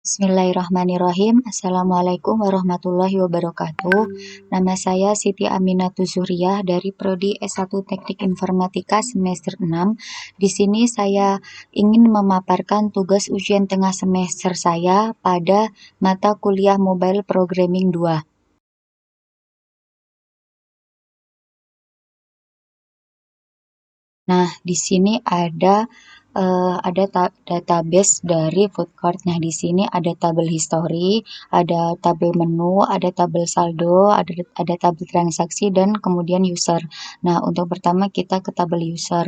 Bismillahirrahmanirrahim. Assalamualaikum warahmatullahi wabarakatuh. Nama saya Siti Aminatul Zuhriyah dari Prodi S1 Teknik Informatika semester 6. Di sini saya ingin memaparkan tugas ujian tengah semester saya pada mata kuliah Mobile Programming 2. Nah, di sini ada database dari food court. Nah, di sini ada tabel history, ada tabel menu, ada tabel saldo, ada tabel transaksi, dan kemudian user. Nah, untuk pertama kita ke tabel user.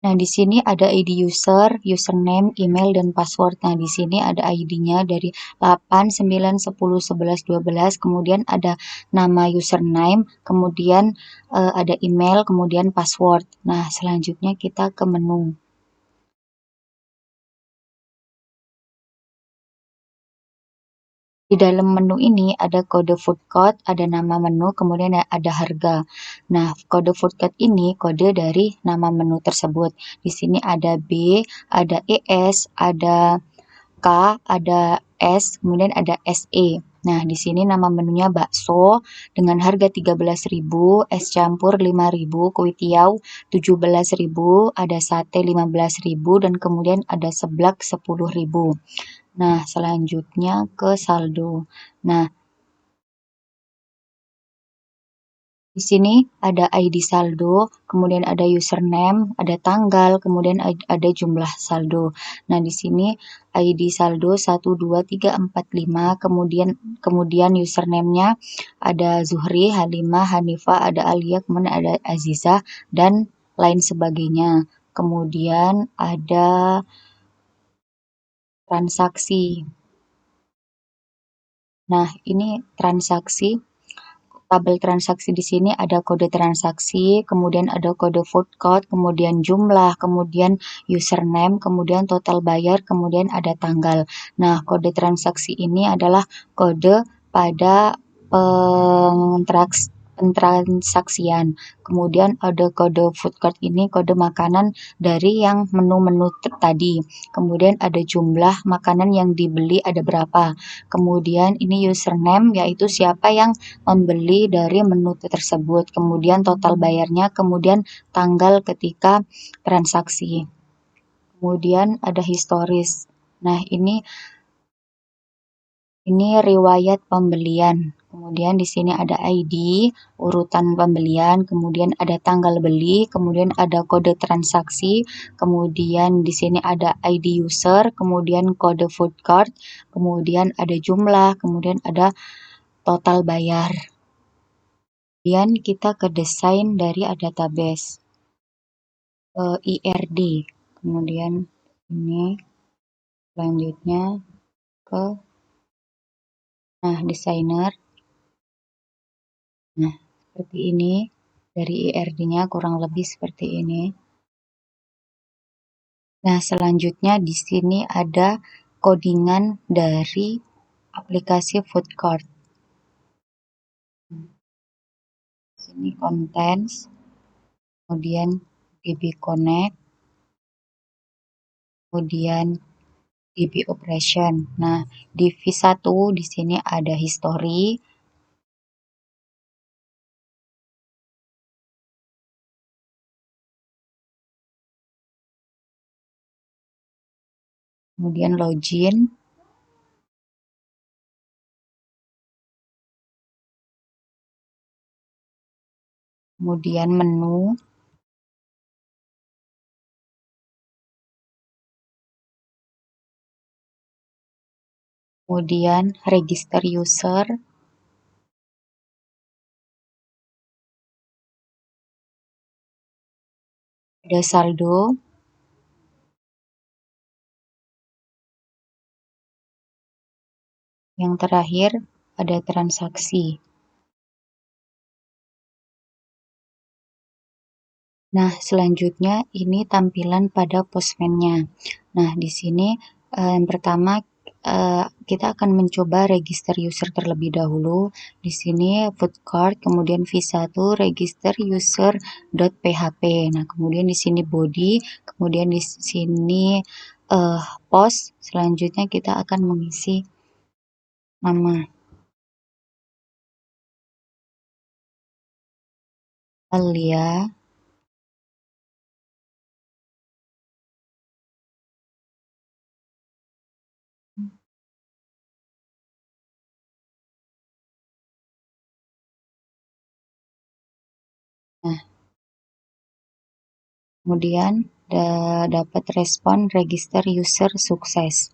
Nah, di sini ada ID user, username, email, dan password. Nah, di sini ada ID-nya dari 8, 9, 10, 11, 12, kemudian ada nama username, kemudian ada email, kemudian password. Nah, selanjutnya kita ke menu. Di dalam menu ini ada kode food code, ada nama menu, kemudian ada harga. Nah, kode food code ini kode dari nama menu tersebut. Di sini ada B, ada ES, ada K, ada S, kemudian ada SE. Nah, di sini nama menunya bakso dengan harga 13.000, es campur 5.000, kue tiaw 17.000, ada sate 15.000, dan kemudian ada seblak 10.000. Nah, selanjutnya ke saldo. Nah, di sini ada ID saldo, kemudian ada username, ada tanggal, kemudian ada jumlah saldo. Nah, di sini ID saldo 1, 2, 3, 4, 5, kemudian username-nya ada Zuhri, Halimah, Hanifah, ada Alia, kemudian ada Aziza, dan lain sebagainya. Kemudian ada transaksi. Nah, ini transaksi. Tabel transaksi di sini ada kode transaksi, kemudian ada kode food code, kemudian jumlah, kemudian username, kemudian total bayar, kemudian ada tanggal. Nah, kode transaksi ini adalah kode pada pentransaksian. Kemudian ada kode food code, ini kode makanan dari yang menu-menu tadi. Kemudian ada jumlah makanan yang dibeli ada berapa. Kemudian ini username, yaitu siapa yang membeli dari menu tersebut, kemudian total bayarnya, kemudian tanggal ketika transaksi. Kemudian ada historis. Nah, ini riwayat pembelian. Kemudian di sini ada ID, urutan pembelian, kemudian ada tanggal beli, kemudian ada kode transaksi, kemudian di sini ada ID user, kemudian kode food card, kemudian ada jumlah, kemudian ada total bayar. Kemudian kita ke desain dari database IRD. Kemudian ini selanjutnya ke desainer. Nah, seperti ini dari IRD-nya kurang lebih seperti ini. Nah, selanjutnya di sini ada codingan dari aplikasi food cart. Sini contents, kemudian DB Connect, kemudian DB Operation. Nah, di V1 di sini ada history, kemudian login, kemudian menu, kemudian register user, ada saldo, yang terakhir ada transaksi. Nah, selanjutnya ini tampilan pada postman-nya. Nah, di sini yang pertama kita akan mencoba register user terlebih dahulu. Di sini food cart, kemudian v1 register user.php. Nah, kemudian di sini body, kemudian di sini post. Selanjutnya kita akan mengisi nama. Alia. Nah, kemudian dapat respon register user sukses.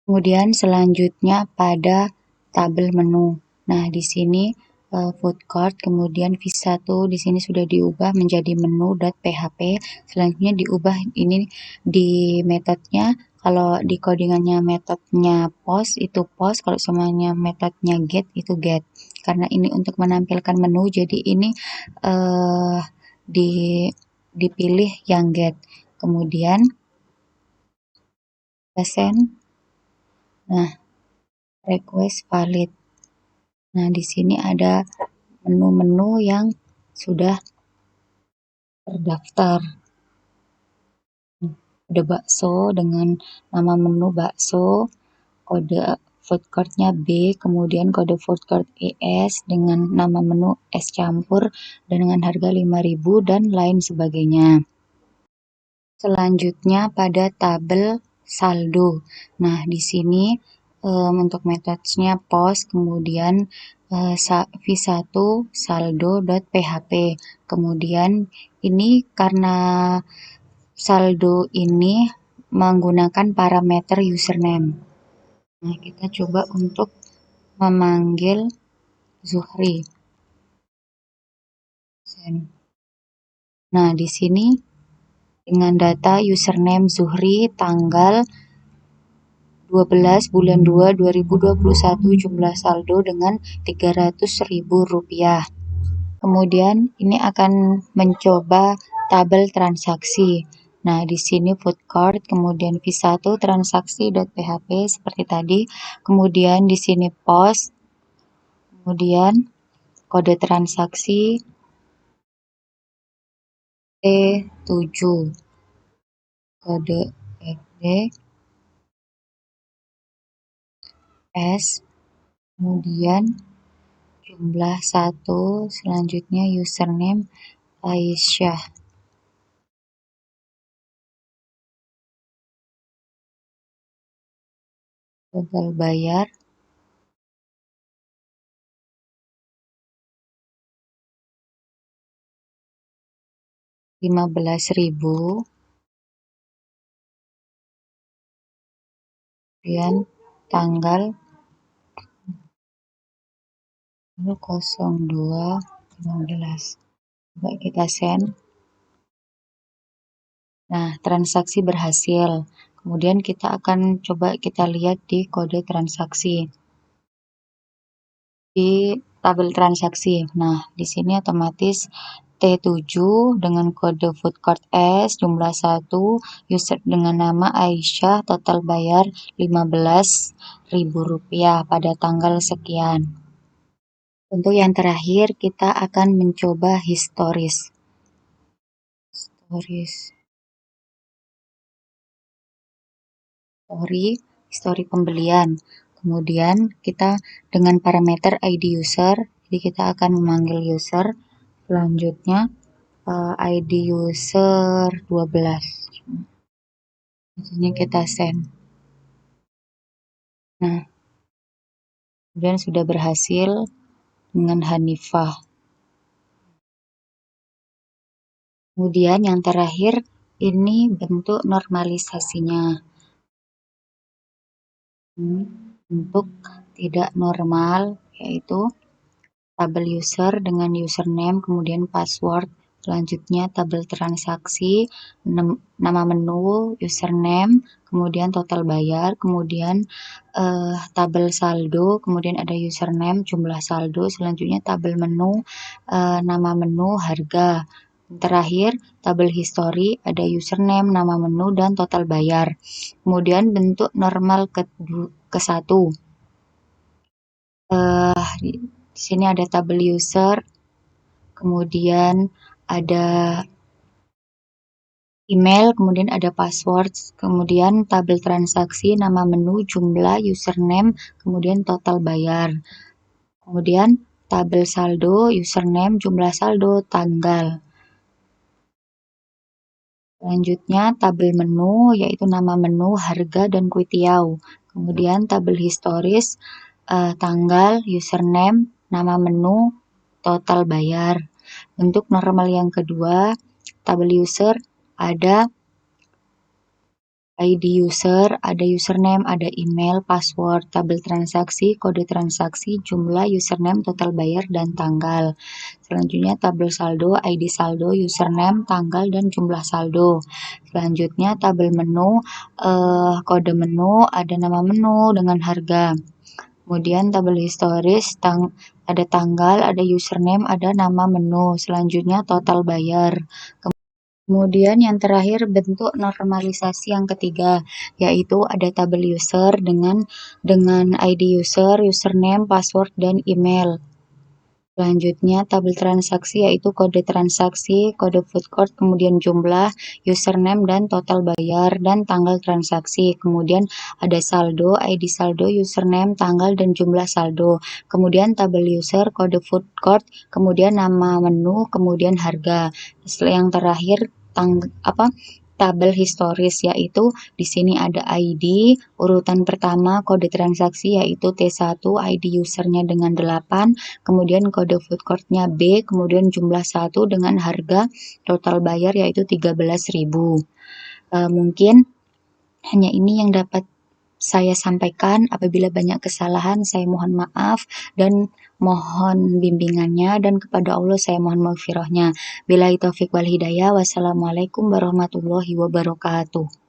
Kemudian selanjutnya pada tabel menu. Nah, di sini food cart, kemudian v1 di sini sudah diubah menjadi menu.php. Selanjutnya diubah ini di metodenya. Kalau di codingannya metodenya post itu post, kalau semuanya metodenya get itu get. Karena ini untuk menampilkan menu, jadi ini dipilih yang get. Kemudian send. Nah, request valid. Nah, di sini ada menu-menu yang sudah terdaftar. Ada bakso dengan nama menu bakso, kode food cart-nya B, kemudian kode food cart ES dengan nama menu es campur dan dengan harga 5.000 dan lain sebagainya. Selanjutnya pada tabel saldo. Nah, di sini untuk metodenya post, kemudian v1 saldo.php. Kemudian ini karena saldo ini menggunakan parameter username. Nah, kita coba untuk memanggil Zuhri. Nah, di sini dengan data username Zuhri tanggal 12 bulan 2 2021 jumlah saldo dengan Rp300.000. Kemudian ini akan mencoba tabel transaksi. Nah, di sini food cart, kemudian v1 transaksi.php seperti tadi. Kemudian di sini post. Kemudian kode transaksi T7. Kode XD S. Kemudian jumlah 1, selanjutnya username Aisyah. Total bayar Rp15.000. Kemudian tanggal 02/15. Coba kita send. Nah, transaksi berhasil. Kemudian kita akan coba kita lihat di kode transaksi. Di tabel transaksi. Nah, di sini otomatis T7 dengan kode food cart S, jumlah 1, user dengan nama Aisyah, total bayar Rp15.000 pada tanggal sekian. Untuk yang terakhir, kita akan mencoba historis. Histori pembelian. Kemudian kita dengan parameter ID user, jadi kita akan memanggil user. Selanjutnya ID user 12. Selanjutnya kita send. Nah, kemudian sudah berhasil dengan Hanifah. Kemudian yang terakhir ini bentuk normalisasinya. Bentuk tidak normal yaitu tabel user dengan username, kemudian password, selanjutnya tabel transaksi, nama menu, username, kemudian total bayar, kemudian tabel saldo, kemudian ada username, jumlah saldo, selanjutnya tabel menu, nama menu, harga. Terakhir, tabel history, ada username, nama menu, dan total bayar. Kemudian bentuk normal ke satu. Di sini ada tabel user, kemudian ada email, kemudian ada password, kemudian tabel transaksi, nama menu, jumlah, username, kemudian total bayar. Kemudian tabel saldo, username, jumlah saldo, tanggal. Selanjutnya tabel menu, yaitu nama menu, harga, dan kuitiau. Kemudian tabel historis, tanggal, username, nama menu, total bayar. Untuk normal yang kedua, tabel user ada ID user, ada username, ada email, password, tabel transaksi, kode transaksi, jumlah, username, total bayar, dan tanggal. Selanjutnya tabel saldo, ID saldo, username, tanggal, dan jumlah saldo. Selanjutnya tabel menu, kode menu, ada nama menu dengan harga. Kemudian tabel historis, ada tanggal, ada username, ada nama menu. Selanjutnya total bayar. Kemudian yang terakhir bentuk normalisasi yang ketiga, yaitu ada tabel user dengan ID user, username, password, dan email. Selanjutnya tabel transaksi yaitu kode transaksi, kode food court, kemudian jumlah, username, dan total bayar, dan tanggal transaksi. Kemudian ada saldo, ID saldo, username, tanggal, dan jumlah saldo. Kemudian tabel user, kode food court, kemudian nama menu, kemudian harga. Setelah yang terakhir tabel historis, yaitu di sini ada ID, urutan pertama kode transaksi yaitu T1, ID usernya dengan 8, kemudian kode food court-nya B, kemudian jumlah 1 dengan harga total bayar yaitu 13.000. Mungkin hanya ini yang dapat saya sampaikan. Apabila banyak kesalahan, saya mohon maaf dan mohon bimbingannya, dan kepada Allah saya mohon maghfirahnya. Billahi taufik wal hidayah. Wassalamualaikum warahmatullahi wabarakatuh.